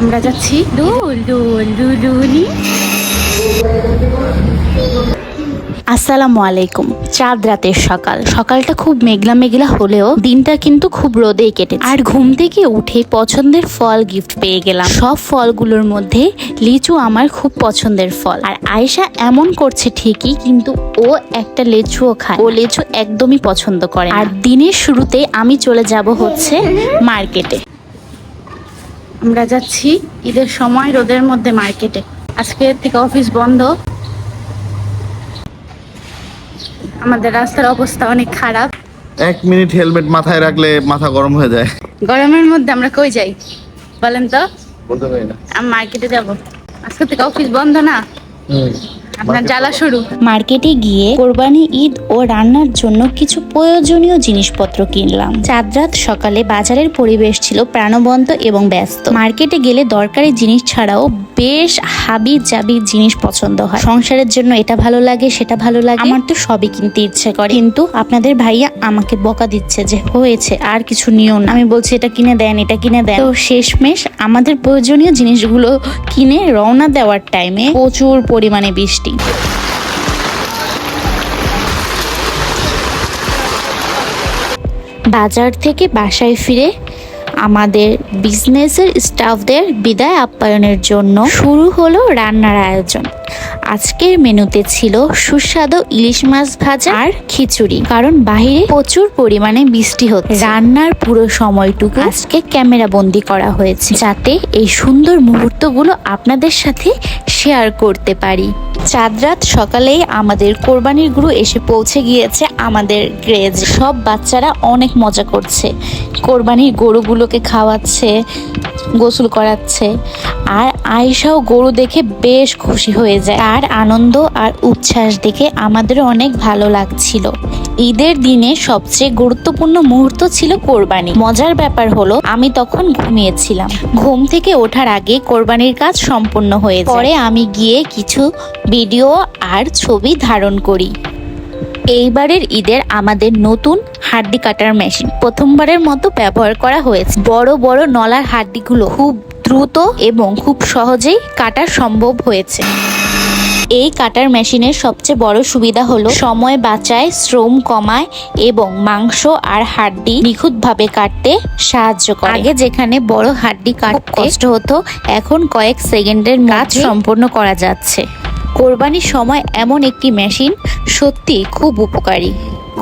আমরা যাচ্ছি দুলুনি। আসসালামু আলাইকুম। চাঁদ রাতের সকালটা খুব মেঘলা মেঘলা হলেও দিনটা কিন্তু খুব রোদেই কেটেছে। আর ঘুম থেকে উঠে পছন্দের ফল গিফট পেয়ে গেলাম। সব ফলগুলোর মধ্যে লিচু আমার খুব পছন্দের ফল। আর আয়েশা এমন করছে ঠিকই, কিন্তু ও একটা লিচুও খায়। ও লিচু একদমই পছন্দ করে। আর দিনের শুরুতে আমি চলে যাব হচ্ছে মার্কেটে। আমরা যাচ্ছি ঈদের সময় রোদের মধ্যে মার্কেটে। আজকে থেকে অফিস বন্ধ। আমাদের রাস্তার অবস্থা অনেক খারাপ। 1 মিনিট হেলমেট মাথায় রাখলে মাথা গরম হয়ে যায়। গরমের মধ্যে আমরা কই যাই বলেন তো? বলতে পারি না। আমি মার্কেটে যাব। আজকে থেকে অফিস বন্ধ না, আপনার জ্বালা শুরু। মার্কেটে গিয়ে কোরবানি ঈদ ও রান্নার জন্য কিছু প্রয়োজনীয় জিনিসপত্র কিনলাম। চাঁদ রাত সকালে বাজারের পরিবেশ ছিল প্রাণবন্ত এবং ব্যস্ত। মার্কেটে গেলে দরকারি জিনিস ছাড়াও বেশ হাবি জাবি জিনিস পছন্দ হয়। সংসারের জন্য এটা ভালো লাগে, সেটা ভালো লাগে। আমার তো সবই কিনতে ইচ্ছে করে, কিন্তু আপনাদের ভাইয়া আমাকে বকা দিচ্ছে যে হয়েছে আর কিছু নিও না। আমি বলছি এটা কিনে দেন, এটা কিনে দেন। তো শেষমেশ আমাদের প্রয়োজনীয় জিনিসগুলো কিনে রওনা দেওয়ার টাইমে প্রচুর পরিমাণে বৃষ্টি। বাজার থেকে বাসায় ফিরে আমাদের বিজনেসের স্টাফদের বিদায় আপ্যায়নের জন্য শুরু হলো রান্নার আয়োজন। আজকের মেনুতে ছিল সুস্বাদু ইলিশ মাছ ভাজা আর খিচুড়ি, কারণ বাইরে প্রচুর পরিমাণে বৃষ্টি হচ্ছে। রান্নার পুরো সময়টুকু আজকে ক্যামেরা বন্দি করা হয়েছে, যাতে এই সুন্দর মুহূর্তগুলো আপনাদের সাথে শেয়ার করতে পারি। চাঁদ রাত সকালেই আমাদের কোরবানির গরু এসে পৌঁছে গিয়েছে আমাদের গ্রেজ। সব বাচ্চারা অনেক মজা করছে, কোরবানির গরুগুলোকে খাওয়াচ্ছে, গোসল করাচ্ছে। আর আয়েশাও গরু দেখে বেশ খুশি হয়ে যায়। তার আনন্দ আর উচ্ছ্বাস দেখে আমাদের অনেক ভালো লাগছিল। ঈদের দিনে সবচেয়ে গুরুত্বপূর্ণ মুহূর্ত ছিল কোরবানি। মজার ব্যাপার হলো আমি তখন ঘুমিয়েছিলাম। ঘুম থেকে ওঠার আগে কোরবানির কাজ সম্পূর্ণ হয়ে যায়। পরে আমি গিয়ে কিছু ভিডিও আর ছবি ধারণ করি। এইবারের ঈদের আমাদের নতুন হাড্ডি কাটার মেশিন প্রথমবারের মতো ব্যবহার করা হয়েছে। বড় বড় নলার হাড্ডিগুলো খুব দ্রুত এবং খুব সহজেই কাটা সম্ভব হয়েছে। এই কাটার মেশিনের সবচেয়ে বড় সুবিধা হলো সময় বাঁচায়, শ্রম কমায় এবং মাংস আর হাড্ডি নিখুঁতভাবে কাটতে সাহায্য করে। আগে যেখানে বড় হাড্ডি কাটতে কষ্ট হতো, এখন কয়েক সেকেন্ডের কাজ সম্পন্ন করা যাচ্ছে। কোরবানির সময় এমন একটি মেশিন সত্যি খুব উপকারী।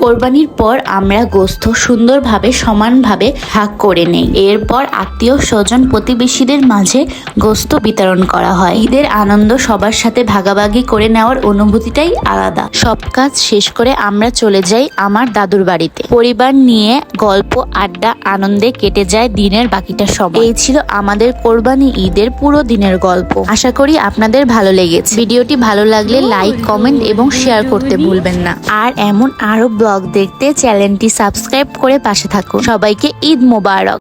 কোরবানির পর আমরা গোশত সুন্দরভাবে সমানভাবে ভাগ করে নেই। এরপর আত্মীয় স্বজন প্রতিবেশীদের মাঝে গোশত বিতরণ করা হয়। ঈদের আনন্দ সবার সাথে ভাগাভাগি করে নেওয়ার অনুভূতিটাই আলাদা। সব কাজ শেষ করে আমরা চলে যাই আমার দাদুর বাড়িতে। পরিবার নিয়ে গল্প, আড্ডা, আনন্দে কেটে যায় দিনের বাকিটা সময়। এই ছিল আমাদের কোরবানি ঈদের পুরো দিনের গল্প। আশা করি আপনাদের ভালো লেগেছে। ভিডিওটি ভালো লাগলে লাইক, কমেন্ট এবং শেয়ার করতে ভুলবেন না। আর এমন আরো ব্লগ দেখতে চ্যানেলটি সাবস্ক্রাইব করে পাশে থাকুন। সবাইকে ঈদ মোবারক।